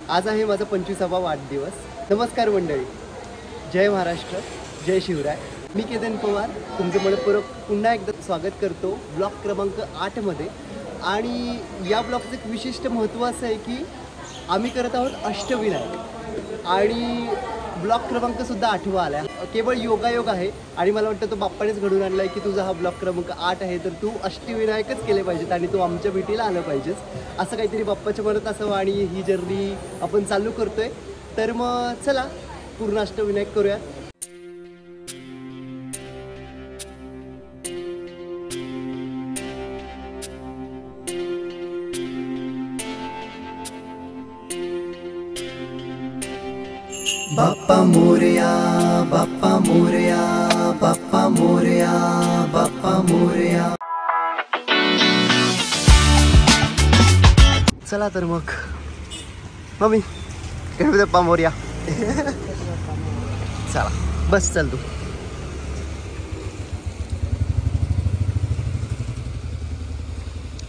आज आहे माझा 25वा वाढदिवस। नमस्कार मंडळी, जय महाराष्ट्र, जय शिवराय। मी केतन पवार तुमचं मनपूर्वक पुन्हा एकदा स्वागत करतो ब्लॉग क्रमांक 8 मध्ये। आणि या ब्लॉगचं एक विशिष्ट महत्त्व असं आहे की आम्ही करत आहोत अष्टविनायक आणि ब्लॉग क्रमांक सुद्धा 8वा आला। केवळ योगायोग आहे आणि मला वाटतं तो बाप्पानेच घडून आणला आहे की तुझा हा ब्लॉग क्रमांक 8 आहे तर तू अष्टविनायकच केले पाहिजेत आणि तू आमच्या भेटीला आलं पाहिजेस, असं काहीतरी बाप्पाच्या मनात असावं आणि ही जर्नी आपण चालू करतोय। तर मग चला पूर्ण अष्टविनायक करूया। बाप्पा मोरया, बाप्पा मोरया, बाप्पा मोरया, बाप्पा मोरया। चला तर मग मम्मी गणपती बाप्पा मोरया। चला बस चल तू।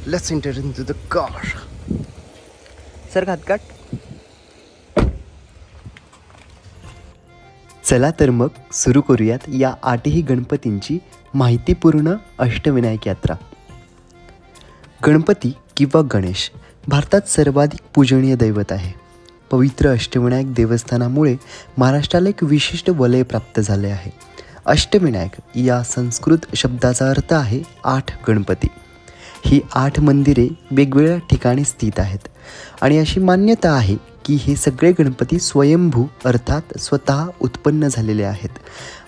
Let's enter into the car. Sir हातकाट। चला तर मग सुरू करूयात या 8ही गणपतींची माहितीपूर्ण अष्टविनायक यात्रा। गणपती किंवा गणेश भारतात सर्वाधिक पूजनीय दैवत आहे। पवित्र अष्टविनायक देवस्थानामुळे महाराष्ट्राला एक विशिष्ट वलय प्राप्त झाले आहे। अष्टविनायक या संस्कृत शब्दाचा अर्थ आहे 8 गणपती। ही 8 मंदिरे वेगवेगळ्या ठिकाणी स्थित आहेत आणि अशी मान्यता आहे की हे सगळे गणपती स्वयंभू अर्थात स्वतः उत्पन्न झालेले आहेत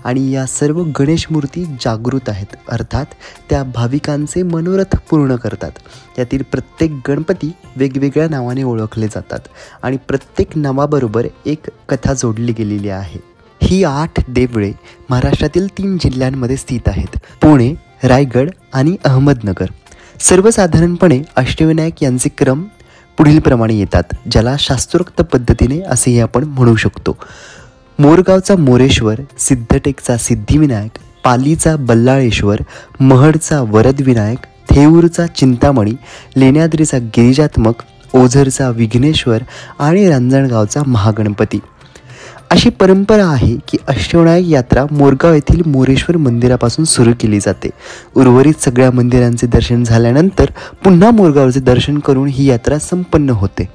आणि या सर्व गणेश मूर्ती जागृत आहेत अर्थात त्या भाविकांचे मनोरथ पूर्ण करतात। यातील प्रत्येक गणपती वेगवेगळ्या नावाने ओळखले जातात आणि प्रत्येक नावाबरोबर एक कथा जोडली गेलेली आहे। ही 8 देवळे महाराष्ट्रातील 3 जिल्ह्यांमध्ये स्थित आहेत, पुणे, रायगड आणि अहमदनगर। सर्वसाधारणपणे अष्टविनायक यांचे क्रम पुढील प्रमाणे येतात, ज्याला शास्त्रोक्त पद्धतीने असेही आपण म्हणू शकतो। मोरगावचा मोरेश्वर, सिद्धटेकचा सिद्धिविनायक, पालीचा बल्लाळेश्वर, महडचा वरदविनायक, थेऊरचा चिंतामणी, लेण्याद्रीचा गिरिजात्मक, ओझरचा विघ्नेश्वर आणि रांजणगावचा महागणपती। अशी परंपरा आहे की अष्टविनायक यात्रा मोरगाव येथील मोरेश्वर मंदिरापासून सुरू केली जाते। उर्वरित सगळ्या मंदिरांचे दर्शन झाल्यानंतर पुन्हा मोरगावचे दर्शन करून ही यात्रा संपन्न होते।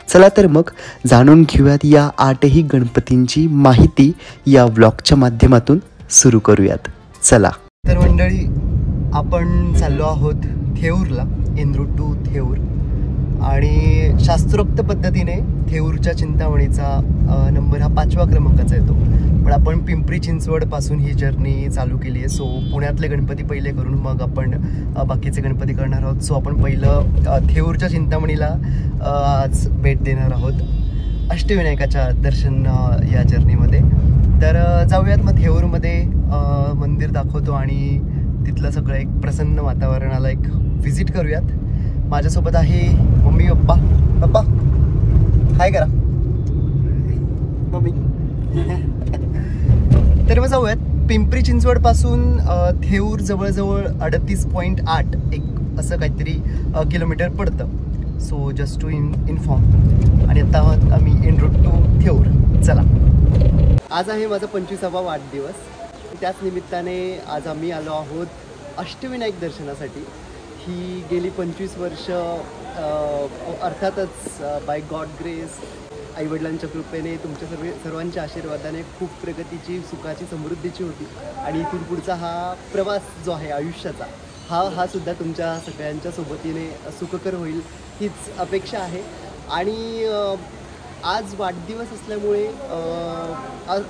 चला तर मग जाणून घेऊयात या 8ही गणपतींची माहिती या व्लॉगच्या माध्यमातून सुरू करूयात। चला तर मंडळी, आपण चाललो आहोत थेऊरला, इन रूट टू थेऊर। आणि शास्त्रोक्त पद्धतीने थेऊरच्या चिंतामणीचा नंबर हा 5वा क्रमांकाचा येतो, पण आपण पिंपरी चिंचवडपासून ही जर्नी चालू केली आहे। सो पुण्यातले गणपती पहिले करून मग आपण बाकीचे गणपती करणार आहोत। सो आपण पहिलं थेऊरच्या चिंतामणीला आज भेट देणार आहोत अष्टविनायकाच्या दर्शन या जर्नीमध्ये। तर जाऊयात मग थेऊरमध्ये मंदिर दाखवतो आणि तिथलं सगळं एक प्रसन्न वातावरणाला एक व्हिजिट करूयात। माझ्यासोबत आहे मम्मी पप्पा। पप्पा हाय करा मम्मी। तर मग जाऊयात। पिंपरी चिंचवड पासून थेऊर जवळजवळ 38.8 एक असं काहीतरी किलोमीटर पडतं। So just to inform. आणि आता आम्ही इन रूट टू थेऊर। चला, आज आहे माझा 25वा वाढदिवस, त्याच निमित्ताने आज आम्ही आलो आहोत अष्टविनायक दर्शनासाठी। ही गेली 25 वर्ष अर्थातच बाय गॉड ग्रेस, आईवडिलांच्या कृपेने, तुमच्या सर्वांच्या आशीर्वादाने खूप प्रगतीची, सुखाची, समृद्धीची होती। आणि इथून पुढचा हा प्रवास जो आहे आयुष्याचा हा सुद्धा तुमच्या सगळ्यांच्या सोबतीने सुखकर होईल हीच अपेक्षा आहे। आणि आज वाढदिवस असल्यामुळे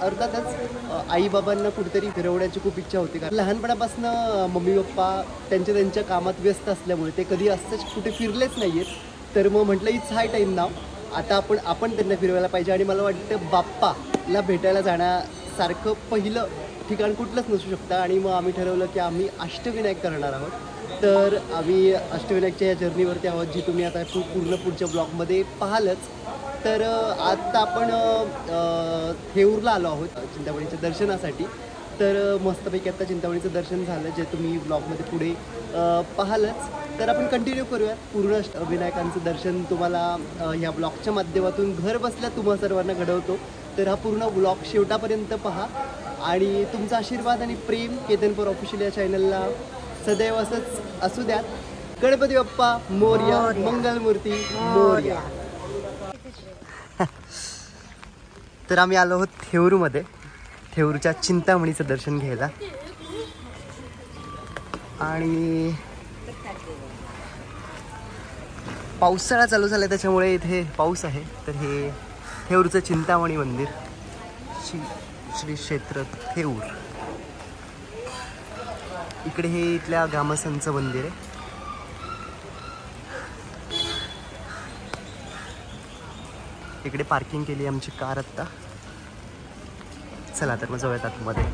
अर्थातच आईबाबांना कुठेतरी फिरवण्याची खूप इच्छा होती, कारण लहानपणापासून मम्मी पप्पा त्यांच्या कामात व्यस्त असल्यामुळे ते कधी असंच कुठे फिरलेच नाही आहेत। तर मग म्हटलं इट्स हाय टाईम नाव, आता आपण त्यांना फिरवायला पाहिजे। आणि मला वाटतं बाप्पाला भेटायला जाण्यासारखं पहिलं ठिकाण कुठलंच नसू शकतं। आणि मग आम्ही ठरवलं की आम्ही अष्टविनायक करणार आहोत। तर आम्ही अष्टविनायकच्या या जर्नीवरती आहोत, जी तुम्ही आता पूर्ण पुढच्या ब्लॉगमध्ये पाहालच। तर आता आपण थेऊरला आलो आहोत चिंतामणीच्या दर्शनासाठी। तर मस्तपैकी आता चिंतामणीचं दर्शन झालं, जे तुम्ही ब्लॉगमध्ये पुढे पाहालच। तर आपण कंटिन्यू करूया पूर्ण अष्टविनायकांचं दर्शन तुम्हाला ह्या ब्लॉगच्या माध्यमातून घर बसल्या तुम्हा सर्वांना घडवतो. तर हा पूर्ण ब्लॉग शेवटापर्यंत पहा आणि तुमचा आशीर्वाद आणि प्रेम केतनपूर ऑफिशियल या चॅनलला सदैव असंच असू द्यात. गणपती बाप्पा मोरया, मंगलमूर्ती मोरया. तर आम्ही आलो आहोत थेऊरमध्ये, थेऊरच्या चिंतामणीचं दर्शन घ्यायला. आणि पावसाळा चालू झाला त्याच्यामुळे इथे पाऊस आहे. तर हे थेऊरचं चिंतामणी मंदिर, श्री क्षेत्र थेऊर. इकडे हे इथल्या ग्रामस्थांचं मंदिर आहे. इकडे पार्किंग केली आमची कार आत्ता. चला तर मग जाऊयात आतमध्ये.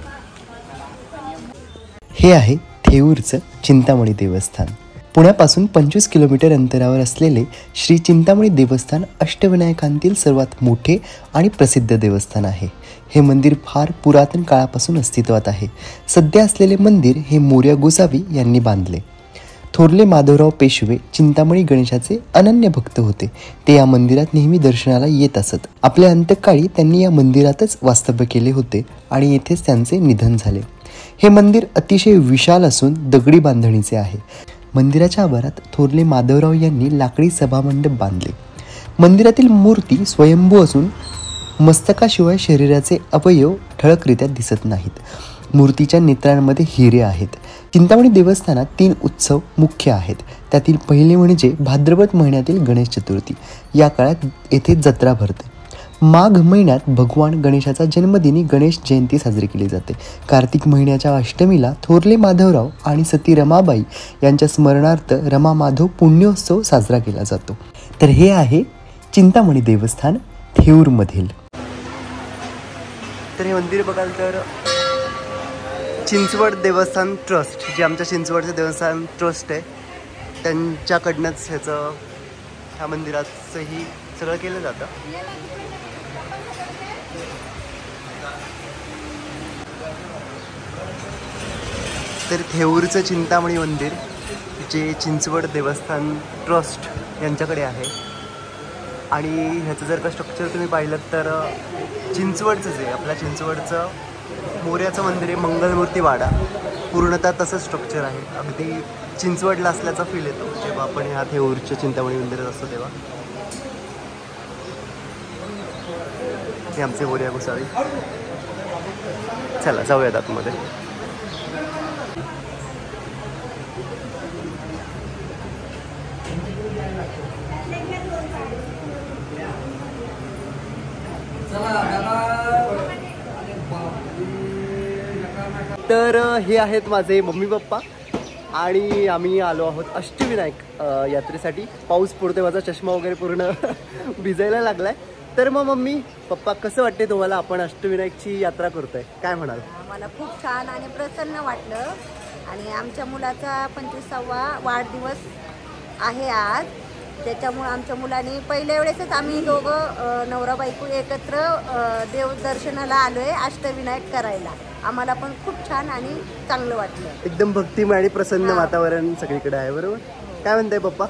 हे आहे थेऊरचं चिंतामणी देवस्थान. पुण्यापासून 25 किलोमीटर अंतरावर असलेले श्री चिंतामणी देवस्थान अष्टविनायकांतील सर्वात मोठे आणि प्रसिद्ध देवस्थान आहे. हे मंदिर फार पुरातन काळापासून अस्तित्वात आहे. सध्या असलेले मंदिर हे मोरया गोसावी यांनी बांधले. थोरले माधवराव पेशवे चिंतामणी गणेशाचे अनन्य भक्त होते. ते या मंदिरात नेहमी दर्शनाला येत असत. आपल्या अंतकाळी त्यांनी या मंदिरातच वास्तव्य केले होते आणि येथेच त्यांचे निधन झाले. हे मंदिर अतिशय विशाल असून दगडी बांधणीचे आहे. मंदिराच्या आवारात थोरले माधवराव यांनी लाकडी सभामंडप बांधले. मंदिरातील मूर्ती स्वयंभू असून मस्तकाशिवाय शरीराचे अवयव ठळकरित्या दिसत नाहीत. मूर्तीच्या नेत्रांमध्ये हिरे आहेत. चिंतामणी देवस्थानात 3 उत्सव मुख्य आहेत. त्यातील पहिले म्हणजे भाद्रपद महिन्यातील गणेश चतुर्थी. या काळात येथे जत्रा भरते. माघ महिन्यात भगवान गणेशाचा जन्मदिनी गणेश जयंती साजरी केली जाते. कार्तिक महिन्याच्या अष्टमीला थोरले माधवराव आणि सती रमाबाई यांच्या स्मरणार्थ रमा माधव पुण्योत्सव साजरा केला जातो. तर हे आहे चिंतामणी देवस्थान थेऊरमधील. तर हे मंदिर बघाल तर चिंचवड देवस्थान ट्रस्ट, जे आमच्या चिंचवडचं देवस्थान ट्रस्ट आहे त्यांच्याकडनंच ह्या मंदिराचंही सगळं केलं जातं. तर थेऊरचं चिंतामणी मंदिर जे चिंचवड देवस्थान ट्रस्ट यांच्याकडे आहे. आणि ह्याचं जर का स्ट्रक्चर तुम्ही पाहिलं तर चिंचवडचंच आहे. आपल्या चिंचवडचं मोर्याचं मंदिर आहे, मंगलमूर्ती वाडा, पूर्णतः तसं स्ट्रक्चर आहे. अगदी चिंचवडला असल्याचा फील येतो जेव्हा आपण ह्या थेऊरच्या चिंतामणी मंदिरात असतो तेव्हा. हे आमचे मोरया गोसावी. चला जाऊयात आतमध्ये. तर हे आहेत माझे मम्मी पप्पा आणि आम्ही आलो आहोत अष्टविनायक यात्रेसाठी. पाऊस पडतोय, माझा चष्मा वगैरे पूर्ण भिजायला लागलाय. तर मग मम्मी पप्पा कसं वाटते तुम्हाला, आपण अष्टविनायकची यात्रा करतोय, काय म्हणाल? मला खूप छान आणि प्रसन्न वाटलं. आणि आमच्या मुलाचा 25वा वाढदिवस आहे आज. त्याच्यामुळे आमच्या मुलांनी पहिल्या वेळेसच आम्ही दोघं नवरा बायको एकत्र देवदर्शनाला आलोय अष्टविनायक करायला. आम्हाला पण खूप छान आणि चांगलं वाटलं. एकदम भक्तिमय आणि प्रसन्न वातावरण सगळीकडे आहे. बरोबर, काय म्हणताय पप्पा?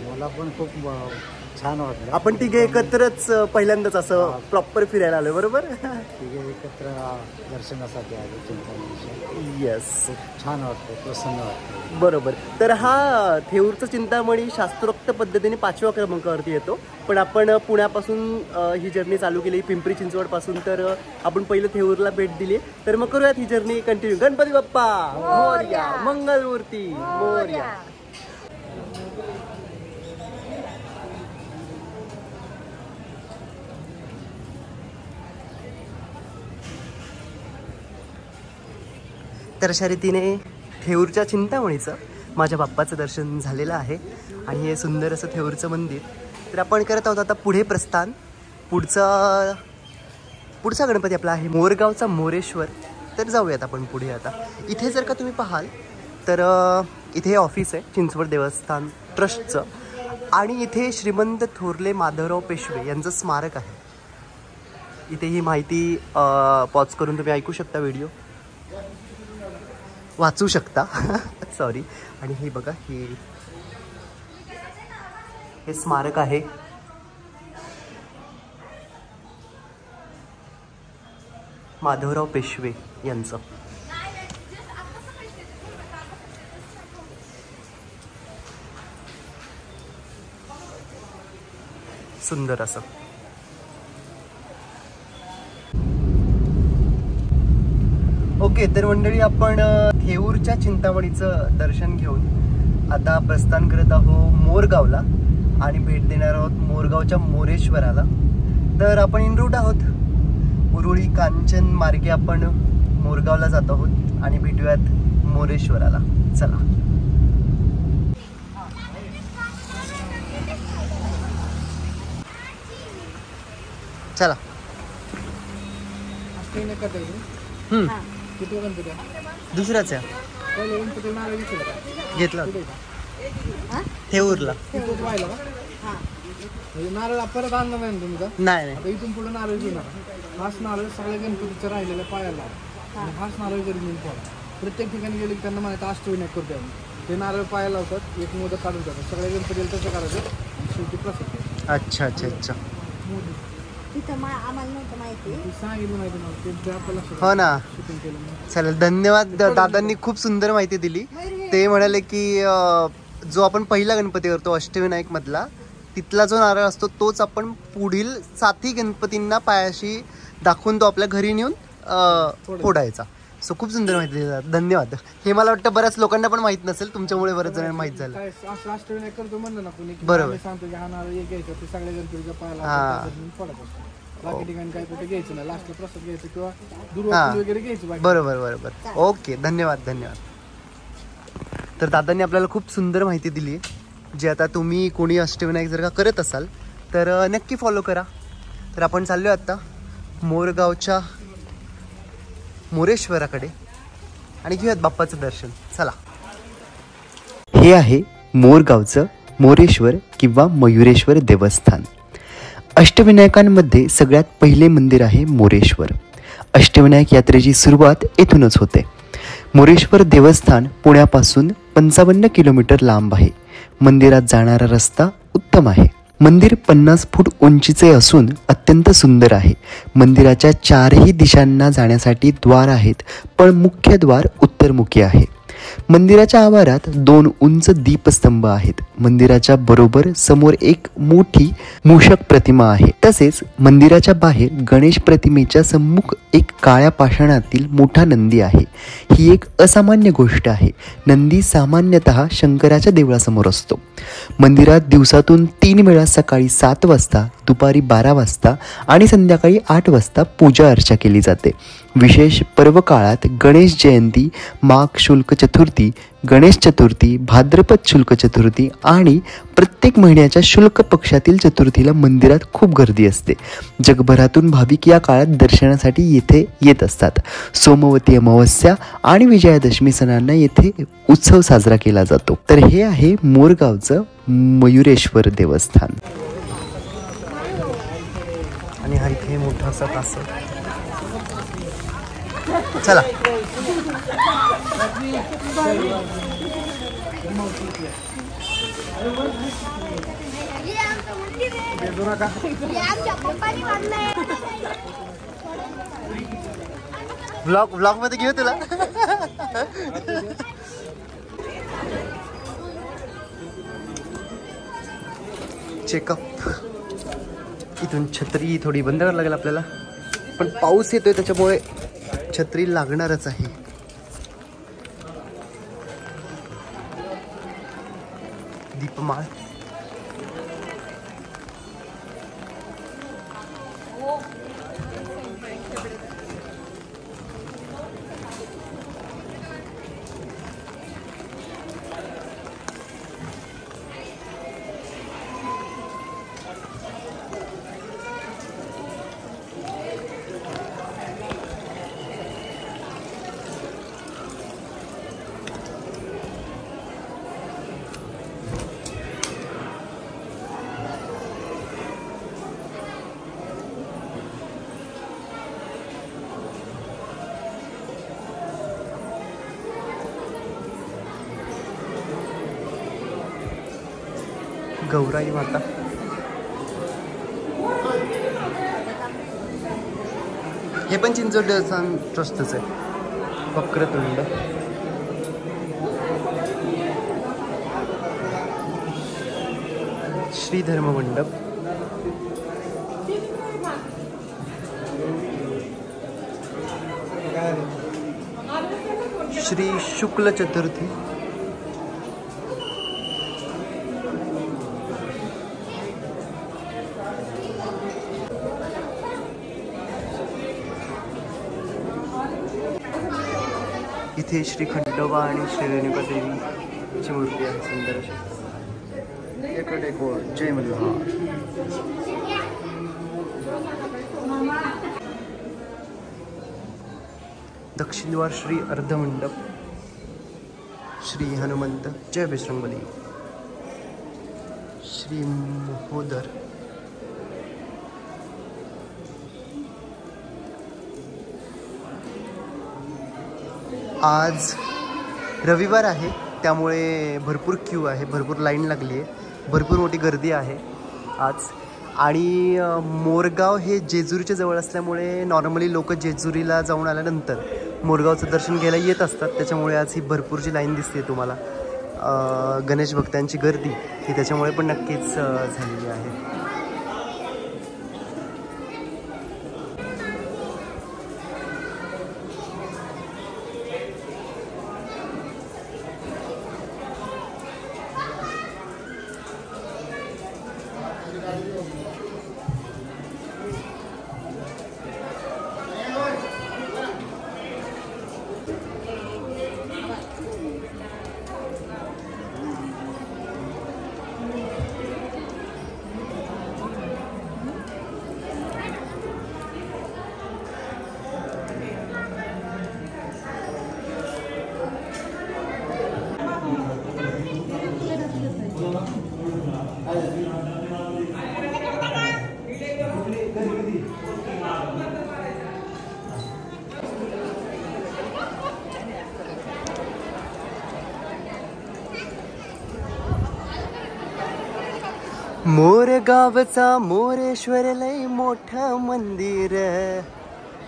मला पण खूप छान वाटलं. आपण तिघे एकत्रच पहिल्यांदाच असं प्रॉपर फिरायला आलोय. बरोबर, तिघे एकत्र दर्शनासाठी आलो चिंतामणीच्या. येस, छान वाटतं, प्रसन्न वाटतं. बरोबर. तर हा थेऊरचं चिंतामणी शास्त्रोक्त पद्धतीने 5व्या क्रमांकावरती येतो. पण आपण पुण्यापासून ही जर्नी चालू केली, पिंपरी चिंचवडपासून. तर आपण पहिलं थेऊरला भेट दिली. तर मग करूयात ही जर्नी कंटिन्यू. गणपती बाप्पा मोरया, मंगलमूर्ती मोरया. तर अशा रीतीने थेऊरच्या चिंतामणीचं माझ्या बाप्पाचं दर्शन झालेलं आहे. आणि हे सुंदर असं थेऊरचं मंदिर. तर आपण करत आहोत आता पुढे प्रस्थान. पुढचा गणपती आपला आहे मोरगावचा मोरेश्वर. तर जाऊयात आपण पुढे आता. इथे जर का तुम्ही पाहाल तर इथे हे ऑफिस आहे चिंचवड देवस्थान ट्रस्टचं. आणि इथे श्रीमंत थोरले माधवराव पेशवे यांचं स्मारक आहे. इथे ही माहिती पॉज करून तुम्ही ऐकू शकता व्हिडिओ. वाचू शकता. सॉरी. आणि हे बघा, हे स्मारक आहे. माधवराव पेशवे यांचं. सुंदर असं. ओके, तर मंडळी आपण थेऊरच्या चिंतामणीचं दर्शन घेऊन आता प्रस्थान करत आहोत मोरगावला आणि भेट देणार आहोत मोरगावच्या मोरेश्वराला. तर आपण इन रूट आहोत. उरुळी कांचन मार्गे आपण मोरगावला जात आहोत आणि भेटूयात मोरेश्वराला. चला. चला. दुसराच आहे. घेतला थेऊरला. नारळ परत आणला नाही तुमचा? नाही. इथून पुढे नारळ घेणार. हाच नारळ सगळ्या गणपतीच्या राहिलेल्या पायाला आणि हाच नारळ जरी घेऊन पोळा. प्रत्येक ठिकाणी गेले की त्यांना माहिती अष्टविनायक करतो आम्ही. ते नारळ पाया लावतात, एक मोदक काढून जातात. सगळ्या गणपतीला तसं करायचं आणि शेवटी प्रसाद. अच्छा अच्छा अच्छा. हो ना. चालेल, धन्यवाद. दादांनी खूप सुंदर माहिती दिली. ते म्हणाले की जो आपण पहिला गणपती करतो अष्टविनायक मधला, तिथला जो नारळ असतो तोच आपण पुढील 7ही गणपतींना पायाशी दाखवून तो आपल्या घरी नेऊन फोडायचा. सो खूप सुंदर माहिती दिली. धन्यवाद. हे मला वाटतं बऱ्याच लोकांना पण माहित नसेल, तुमच्यामुळे बऱ्याच जणांना माहित झालं. अष्टविनायक करतो म्हणलं ना कोणी, बरोबर. सांगतो की हा नारळ एक घ्यायचा, ते सगळ्या गणपतीच्या पायाला फोडायचं. बाकी ठिकाणी काय कुठे घ्यायचं नाही, लास्टला प्रसाद घ्यायचं किंवा दुर्वा वगैरे घ्यायचं. बरोबर बरोबर. ओके, धन्यवाद धन्यवाद. तर दादांनी आपल्याला खूप सुंदर माहिती दिली, जी आता तुम्ही कोणी अष्टविनायक जर का करत असाल तर नक्की फॉलो करा. तर आपण चाललो आता मोरगावच्या मोरेश्वराकडे आणि घेऊयात बाप्पाचं दर्शन. चला. हे आहे मोरगावचं मोरेश्वर किंवा मयुरेश्वर देवस्थान. अष्टविनायकांमध्ये सगळ्यात पहिले मंदिर आहे मोरेश्वर. अष्टविनायक यात्रेची सुरुवात येथूनच होते. मोरेश्वर देवस्थान पुण्यापासून 55 किलोमीटर लांब आहे. मंदिरात जाणारा रस्ता उत्तम आहे. मंदिर 50 फूट उंचीचे असून अत्यंत सुंदर आहे. मंदिराच्या 4ही दिशांना जाण्यासाठी द्वार आहेत, पण मुख्य द्वार उत्तरमुखी आहे. मंदिराच्या आवारात 2 उंच दीपस्तंभ आहेत. मंदिराच्या बरोबर समोर एक मोठी मूषक प्रतिमा आहे. तसेच मंदिराच्या बाहेर गणेश प्रतिमेच्या सम्मुख एक काळ्या पाषाणातील मोठा नंदी आहे. ही एक असामान्य गोष्ट आहे. नंदी सामान्यतः शंकराच्या देवळासमोर असतो. मंदिरात दिवसातून 3 वेळा सकाळी 7 वाजता, दुपारी 12 वाजता आणि संध्याकाळी 8 वाजता पूजा अर्चा केली जाते. विशेष पर्व काळात गणेश जयंती, माघ शुल्क चतुर्थी, गणेश चतुर्थी, भाद्रपद शुल्क चतुर्थी आणि प्रत्येक महिन्याच्या शुल्क पक्षातील चतुर्थीला मंदिरात खूप गर्दी असते. जगभरातून भाविक या काळात दर्शनासाठी येथे येत असतात. सोमवती अमावस्या आणि विजयादशमी सणांना येथे उत्सव साजरा केला जातो. तर हे आहे मोरगावचं मयुरेश्वर देवस्थान. आणि हा इथे मोठा असा कासव. चला. व्लॉग मध्ये घेऊ तुला. चेकअप. इथून छत्री थोडी बंद करायला लागेल आपल्याला, पण पाऊस येतोय त्याच्यामुळे छत्री लागणारच आहे. दीपमाळ. गौराई माता. हे पण चिंचवड देवस्थान ट्रस्टच आहे. वक्रतुंड. श्री धर्ममंडप. श्री शुक्ल चतुर्थी. इथे श्री खंडोबा आणि श्री रेणुका देवीची मूर्ती आहे सुंदर अशी. इकडे जय मल्हार. दक्षिणद्वार श्री अर्धमंडप. श्री हनुमंत जय बजरंगबली. श्री महोदर. आज रविवार आहे त्यामुळे भरपूर क्यू आहे, भरपूर लाईन लागली आहे, भरपूर मोठी गर्दी आहे आज. आणि मोरगाव हे जेजुरीच्या जवळ असल्यामुळे नॉर्मली लोक जेजुरीला जाऊन आल्यानंतर मोरगावचं दर्शन घ्यायला येत असतात. त्याच्यामुळे आज ही भरपूरची लाईन दिसते तुम्हाला. गणेश भक्तांची गर्दी ही त्याच्यामुळे पण नक्कीच झालेली आहे. मोरगावचा मोरेश्वर लय मोठं मंदिर.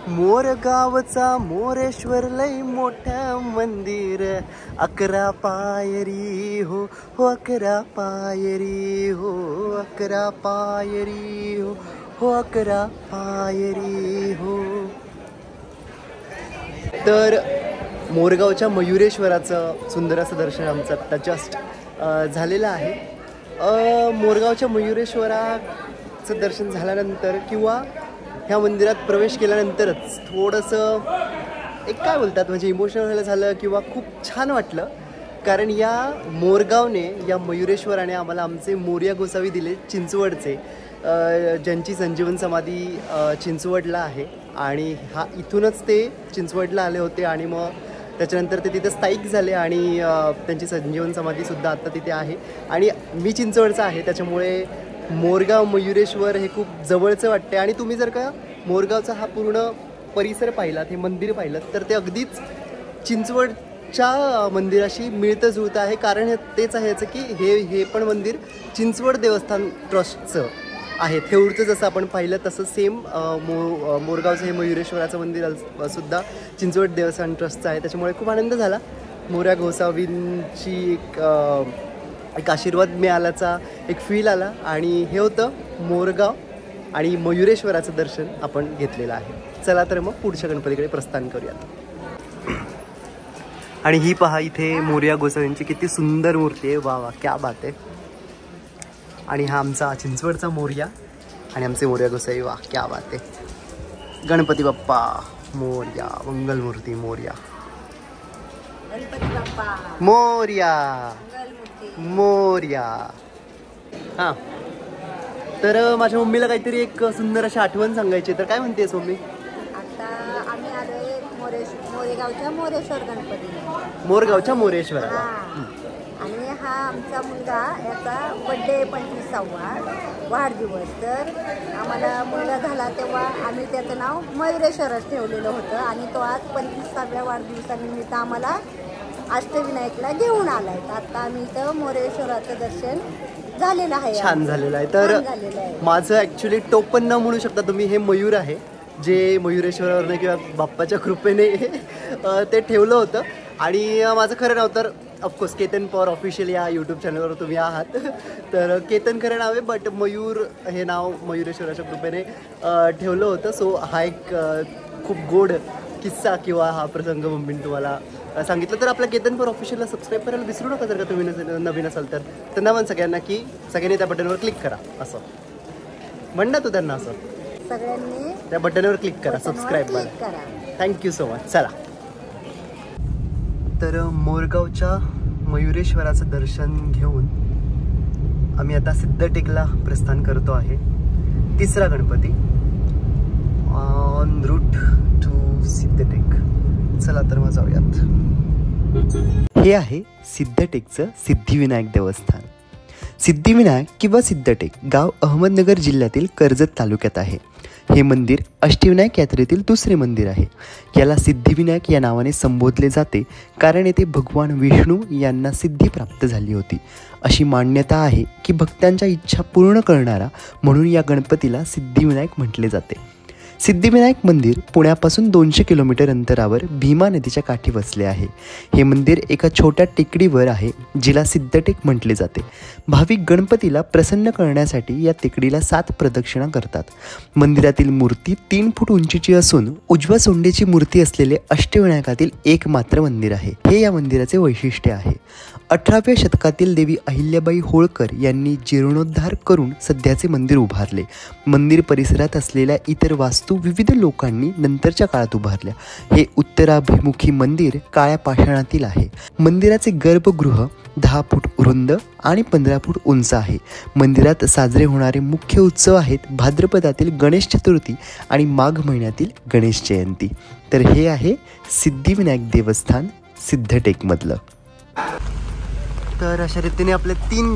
मोरगावचा मोरेश्वर लय मोठं मंदिर. 11 पायरी हो, 11 पायरी हो, 11 पायरी हो, 11 पायरी हो. तर मोरगावच्या मयुरेश्वराचं सुंदर असं दर्शन आमचं आत्ता जस्ट झालेलं आहे. मोरगावच्या मयुरेश्वराचं दर्शन झाल्यानंतर किंवा ह्या मंदिरात प्रवेश केल्यानंतरच थोडंसं एक काय बोलतात म्हणजे इमोशनल झालं किंवा खूप छान वाटलं. कारण या मोरगावने, या मयुरेश्वराने आम्हाला आमचे मोरया गोसावी दिले चिंचवडचे, ज्यांची संजीवन समाधी चिंचवडला आहे. आणि इथूनच ते चिंचवडला आले होते आणि मग त्याच्यानंतर ते तिथे स्थायिक झाले आणि त्यांची संजीवन समाधीसुद्धा आत्ता तिथे आहे. आणि मी चिंचवडचा आहे त्याच्यामुळे मोरगाव मयुरेश्वर हे खूप जवळचं वाटते. आणि तुम्ही जर का मोरगावचा हा पूर्ण परिसर पाहिलात, हे मंदिर पाहिलं तर ते अगदीच चिंचवडच्या मंदिराशी मिळतं जुळतं आहे. कारण तेच आहे याचं की हे पण मंदिर चिंचवड देवस्थान ट्रस्टचं आहे. थेऊरचं जसं आपण पाहिलं तसं सेम मोरगावचं हे मयुरेश्वराचं मंदिर सुद्धा चिंचवड देवस्थान ट्रस्टचं आहे. त्याच्यामुळे खूप आनंद झाला. मोरया गोसावींची एक आशीर्वाद मिळाल्याचा एक फील आला. आणि हे होतं मोरगाव आणि मयुरेश्वराचं दर्शन आपण घेतलेलं आहे. चला तर मग पुढच्या गणपतीकडे प्रस्थान करूयात. आणि ही पहा इथे मोरया गोसावींची किती सुंदर मूर्ती आहे. वा वा क्या बात आहे. आणि हा आमचा चिंचवडचा मोरया आणि आमचे मोरया गोसाई. वा क्या बात आहे. गणपती बाप्पा मोरया. मंगलमूर्ती मोरया. गणपती बाप्पा मोरया. मंगलमूर्ती मोरया. हां, तर माझ्या मम्मीला काहीतरी एक सुंदर अशी आठवण सांगायची, तर काय म्हणतेस मम्मी? आता आम्ही आलोय मोरेगावच्या मोरेश्वर गणपती. मोरगावच्या मोरेश्वराला. आणि हा आमचा मुलगा, याचा बड्डे 25वा वाढदिवस. तर आम्हाला मुलगा झाला तेव्हा आम्ही त्याचं नाव मयुरेश्वरच ठेवलेलं होतं. आणि तो आज 25व्या वाढदिवसानिमित्त आम्हाला अष्टविनायकला घेऊन आला आहे. आता आम्ही इथं मोरेश्वराचं दर्शन झालेलं आहे. छान झालेलं आहे. तर छान झालेलं आहे. माझं ॲक्च्युली टोपण न म्हणू शकता तुम्ही, हे मयूर आहे जे मयुरेश्वरावरनं किंवा बाप्पाच्या कृपेने ते ठेवलं होतं. आणि माझं खरं नाव तर ऑफकोर्स केतन पवार ऑफिशियल या यूट्यूब चॅनलवर तुम्ही आहात. तर केतन खरं नाव आहे, बट मयूर हे नाव मयुरेश्वराच्या कृपेने ठेवलं होतं. सो हा एक खूप गोड किस्सा किंवा हा प्रसंग मम्मीने तुम्हाला सांगितलं. तर आपल्या केतन पवार ऑफिशियलला सबस्क्राईब करायला विसरू नका जर का तुम्ही नवीन असाल तर. त्यांना म्हण सगळ्यांना की सगळ्यांनी त्या बटनवर क्लिक करा, असं म्हण ना तू त्यांना, असं सगळ्यांनी त्या बटनवर क्लिक करा, सबस्क्राईब करा. Thank you so much. चला, तर मोरगावच्या मयुरेश्वराचं दर्शन घेऊन आम्ही आता सिद्धटेकला प्रस्थान करतो आहे. तिसरा Ganpati on root two Siddhatek. चला तर मग जाऊयात. हे आहे सिद्धटेकचं सिद्धिविनायक देवस्थान. सिद्धिविनायक किंवा सिद्धटेक गाव अहमदनगर जिल्ह्यातील कर्जत तालुक्यात आहे. हे मंदिर अष्टविनायक यात्रेतील दुसरे मंदिर आहे. याला सिद्धिविनायक या नावाने संबोधले जाते कारण येथे भगवान विष्णू यांना सिद्धी प्राप्त झाली होती अशी मान्यता आहे की भक्तांच्या इच्छा पूर्ण करणारा म्हणून या गणपतीला सिद्धिविनायक म्हटले जाते. सिद्धिविनायक मंदिर पुण्यापासून 200 किलोमीटर अंतरावर भीमा नदीच्या काठी वसले आहे. हे मंदिर एका छोट्या टेकडीवर आहे जिला सिद्धटेक म्हटले जाते. भाविक गणपतीला प्रसन्न करण्यासाठी या टेकडीला 7 प्रदक्षिणा करतात. मंदिरातील मूर्ती 3 फूट उंचीची असून उजव्या सोंडेची मूर्ती असलेले अष्टविनायकातील एकमात्र मंदिर आहे. हे या मंदिराचे वैशिष्ट्य आहे. 18व्या शतकातील देवी अहिल्याबाई होळकर यांनी जीर्णोद्धार करून सध्याचे मंदिर उभारले. मंदिर परिसरात असलेल्या इतर वास्तू विविध लोकांनी नंतरच्या काळात उभारल्या. हे उत्तराभिमुखी मंदिर काळ्या पाषाणातील आहे. मंदिराचे गर्भगृह 10 फूट रुंद आणि 15 फूट उंच आहे. मंदिरात साजरे होणारे मुख्य उत्सव आहेत भाद्रपदातील गणेश चतुर्थी आणि माघ महिन्यातील गणेश जयंती. तर हे आहे सिद्धिविनायक देवस्थान सिद्धटेकमधलं. तर अशा रीतीने आपले 3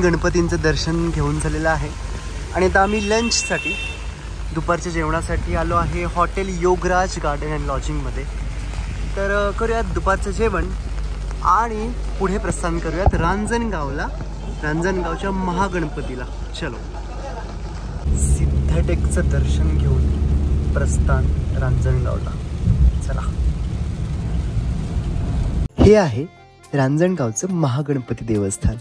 गणपतींचं दर्शन घेऊन झालेलं आहे. आणि आता आम्ही लंचसाठी दुपारच्या जेवणासाठी आलो आहे हॉटेल योगराज गार्डन अँड लॉजिंगमध्ये. तर करूयात दुपारचं जेवण आणि पुढे प्रस्थान करूयात रांजणगावच्या महागणपतीला. चलो, सिद्धटेकचं दर्शन घेऊन प्रस्थान रांजणगावला. चला, हे आहे रांजणगावचं महागणपती देवस्थान.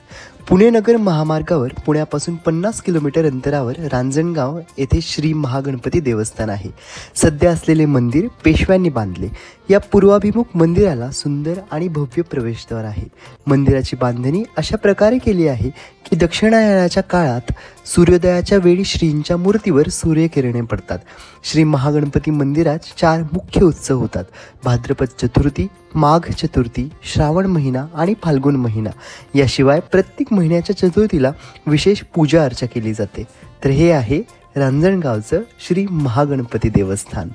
पुणे नगर महामार्गावर पुण्यापासून 50 किलोमीटर अंतरावर रांजणगाव येथे श्री महागणपती देवस्थान आहे. सध्या असलेले मंदिर पेशव्यांनी बांधले. या पूर्वाभिमुख मंदिराला सुंदर आणि भव्य प्रवेशद्वार आहे. मंदिराची बांधणी अशा प्रकारे केली आहे की दक्षिणायनाच्या काळात सूर्योदयाच्या वेळी श्रींच्या मूर्तीवर सूर्यकिरणे पडतात. श्री महागणपती मंदिरात 4 मुख्य उत्सव होतात: भाद्रपद चतुर्थी, माघ चतुर्थी, श्रावण महिना आणि फाल्गुन महिना. याशिवाय प्रत्येक महिन्याच्या चतुर्थीला विशेष पूजा अर्चा केली जाते. तर हे आहे रांजणगावचं श्री महागणपती देवस्थान.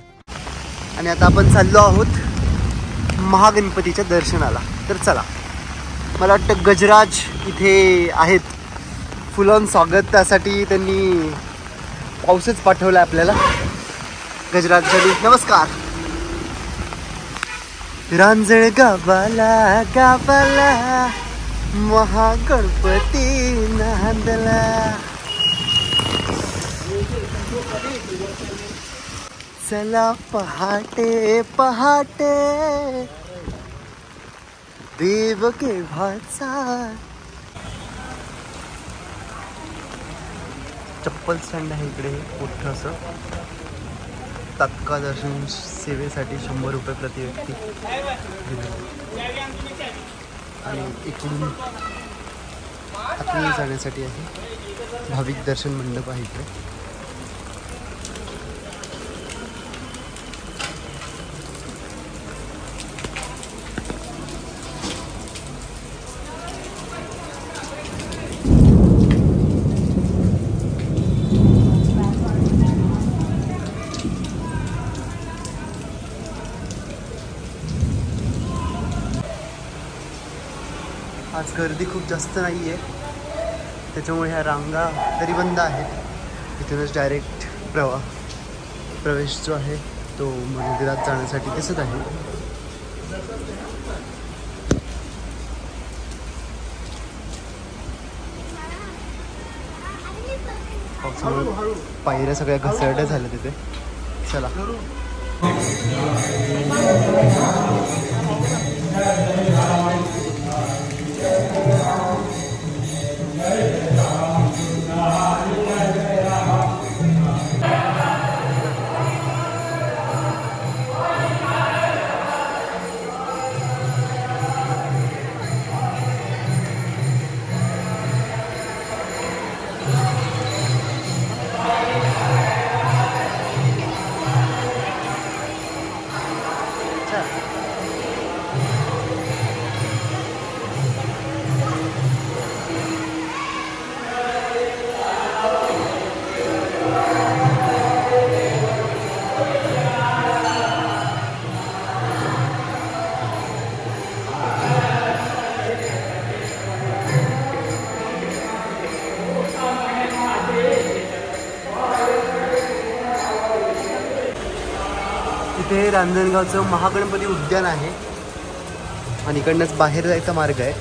आणि आता आपण चाललो आहोत महागणपतीच्या दर्शनाला. तर चला, मला वाटतं गजराज इथे आहेत. फुल स्वागतासाठी त्यांनी पाऊसच पाठवला आपल्याला. गजराज नमस्कार. रांजणगावाला महागणपती नांदला. चला पहाटे पहाटे देव केव्हाचा. चप्पल स्टँड आहे इकडे मोठं असं. तात्काळ दर्शन सेवेसाठी 100 रुपये प्रति व्यक्ती. आणि इकडून आतमध्ये जाण्यासाठी आहे भाविक दर्शन मंडप आहे इकडे. आज गर्दी खूप जास्त नाही आहे, त्याच्यामुळे ह्या रांगा तरी बंद आहेत. इथूनच डायरेक्ट प्रवेश जो आहे तो मंदिरात जाण्यासाठी. पावसामुळे पायऱ्या सगळ्या घसरड्या झाल्या तिथे. चला इथे रांजणगावचं महागणपती उद्यान आहे आणि इकडनंच बाहेर जायचा मार्ग आहे.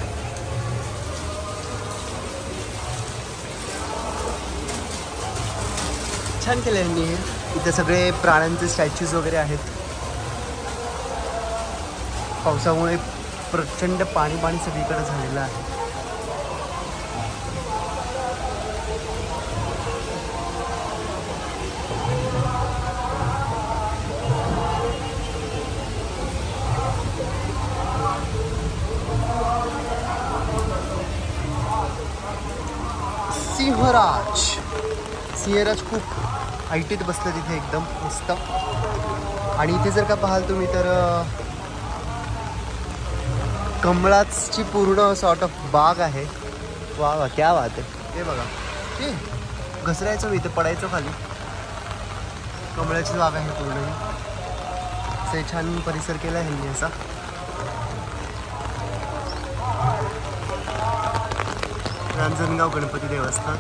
छान केलं यांनी. इथे सगळे प्राण्यांचे स्टॅच्यूज वगैरे आहेत. पावसामुळे प्रचंड पाणी सगळीकडे झालेलं आहे. सिंहराज खूप हाईटीत बसलं तिथे एकदम मस्त. आणि इथे जर का पाहाल तुम्ही तर कमळाची पूर्ण सॉर्ट ऑफ बाग आहे. वा वा क्या बात आहे. हे बघा हे घसरायचं इथे पडायचं खाली. कमळाची बाग आहे पूर्ण. असे छान परिसर केला आहे ह्यांनी असा. रांजणगाव गणपती देवस्थान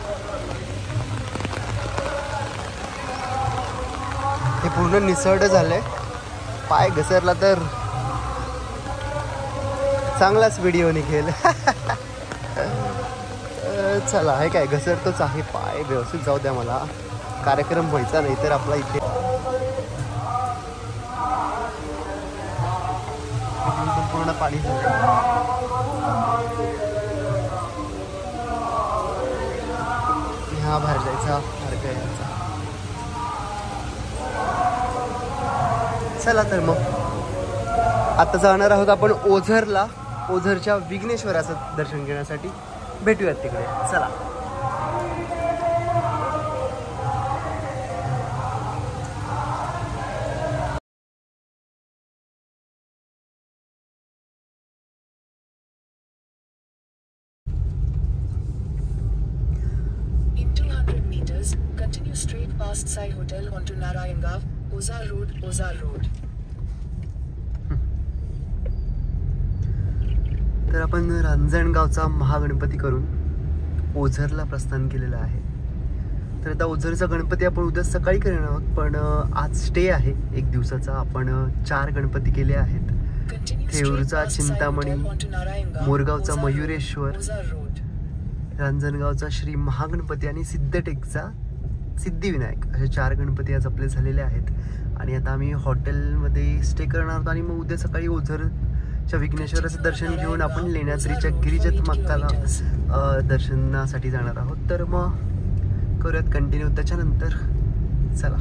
हे पूर्ण निसर्ड झालंय. पाय घसरला तर चांगलाच व्हिडिओ निघेल. चला हे काय घसरतोच आहे. पाय व्यवस्थित जाऊ द्या मला. कार्यक्रम व्हायचा नाही तर आपला इथे पूर्ण पाणी झालं. हा बाहेर जायचा मार्ग आहे याचा. चला तर मग आता जाणार आहोत आपण ओझरला. ओझरच्या विघ्नेश्वराचं दर्शन घेण्यासाठी. भेटूयात तिकडे. चला. Continue straight past Sai Hotel onto Narayangav, Ozar Road, Ozar Road. तर आपण रांजणगावचा महागणपती करून ओझरला प्रस्थान केलेलं आहे. तर आता ओझरचा गणपती आपण उद्या सकाळी करणार आहोत. पण आज स्टे आहे 1 दिवसाचा. आपण 4 गणपती केले आहेत. थेऊरचा चिंतामणी, मोरगावचा मयुरेश्वर, रांजणगावचा श्री महागणपती आणि सिद्धटेकचा सिद्धिविनायक असे 4 गणपती आज आपले झालेले आहेत. आणि आता आम्ही हॉटेलमध्ये स्टे करणार आहोत. आणि मग उद्या सकाळी ओझरच्या विघ्नेश्वराचं दर्शन घेऊन आपण लेण्याद्रीच्या गिरिजत मक्काला दर्शनासाठी जाणार आहोत. तर मग करूयात कंटिन्यू त्याच्यानंतर. चला.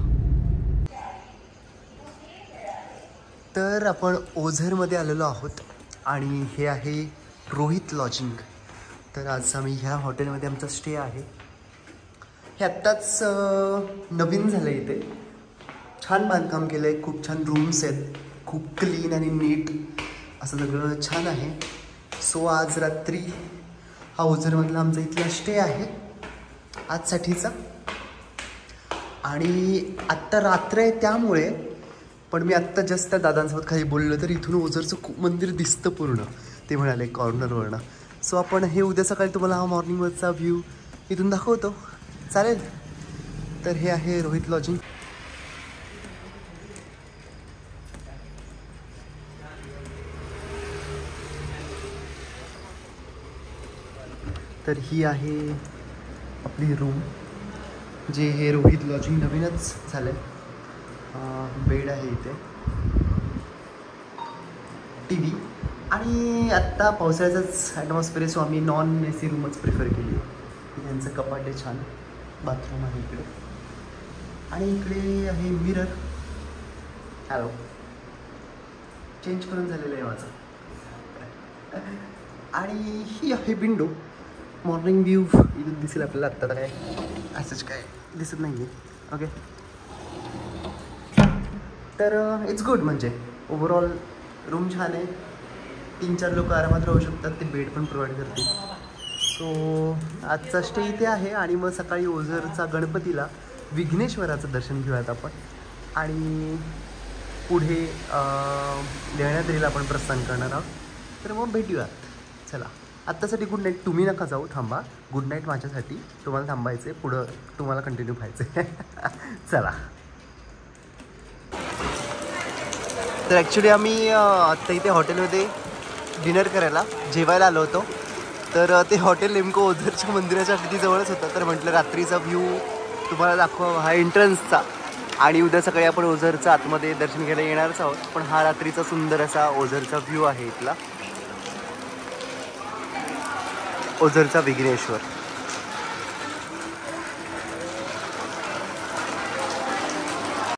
तर आपण ओझरमध्ये आलेलो आहोत आणि हे आहे रोहित लॉजिंग. तर आज आम्ही ह्या हॉटेलमध्ये आमचा स्टे आहे. हे आत्ताच नवीन झालं आहे. इथे छान बांधकाम केलं आहे. खूप छान रूम्स आहेत. खूप क्लीन आणि नीट असं सगळं छान आहे. सो आज रात्री हा ओझरमधला आमचा इथला स्टे आहे आजसाठीचा. आणि आत्ता रात्र आहे त्यामुळे पण मी आत्ता जस्ट त्या दादांसोबत खाली बोललो तर इथून ओझरचं खूप मंदिर दिसतं पूर्ण. ते म्हणाले कॉर्नरवरनं. सो आपण हे उद्या सकाळी तुम्हाला हा मॉर्निंगवरचा व्ह्यू इथून दाखवतो. चालेल. तर हे आहे रोहित लॉजिंग. तर ही आहे आपली रूम. जे हे रोहित लॉजिंग नवीनच झालं आहे. बेड आहे इथे, टी व्ही, आणि आत्ता पावसाळ्याचाच ॲटमॉस्फिअर आहे, सो आम्ही नॉन AC रूमच प्रिफर केली. त्यांचं कपाट आहे छान, बाथरूम आहे इकडे, आणि इकडे आहे मिरर. हॅलो, चेंज करून झालेलं आहे माझं. आणि ही आहे विंडो, मॉर्निंग व्ह्यू इथून दिसेल आपल्याला. आत्ता काय असंच काय दिसत नाही आहे. ओके, तर इट्स गुड. म्हणजे ओव्हरऑल रूम छान आहे, 3-4 लोक आरामात राहू शकतात. ते बेड पण प्रोव्हाइड करते. सो आजचा स्टे इथे आहे, आणि मग सकाळी ओझरचा गणपतीला विघ्नेश्वराचं दर्शन घेऊयात आपण, आणि पुढे लेण्याद्रीला आपण प्रस्थान करणार आहोत. तर मग भेटूयात. चला, आत्तासाठी गुड नाईट. तुम्ही नका जाऊ, थांबा. गुड नाईट माझ्यासाठी. तुम्हाला थांबायचं आहे, पुढं तुम्हाला कंटिन्यू व्हायचं आहे. चला. तर ॲक्च्युली आम्ही आत्ता इथे हॉटेलमध्ये डिनर करायला जेवायला आलो होतो. तर ते हॉटेल नेमकं ओझरच्या मंदिराच्या अगदी जवळच होतं. तर म्हटलं रात्रीचा व्ह्यू तुम्हाला दाखवा, हा एंट्रन्सचा, आणि उद्या सकाळी आपण ओझरचा आतमध्ये दर्शन घ्यायला येणारच आहोत. पण हा रात्रीचा सुंदर असा ओझरचा व्ह्यू आहे इथला, ओझरचा विघ्नेश्वर.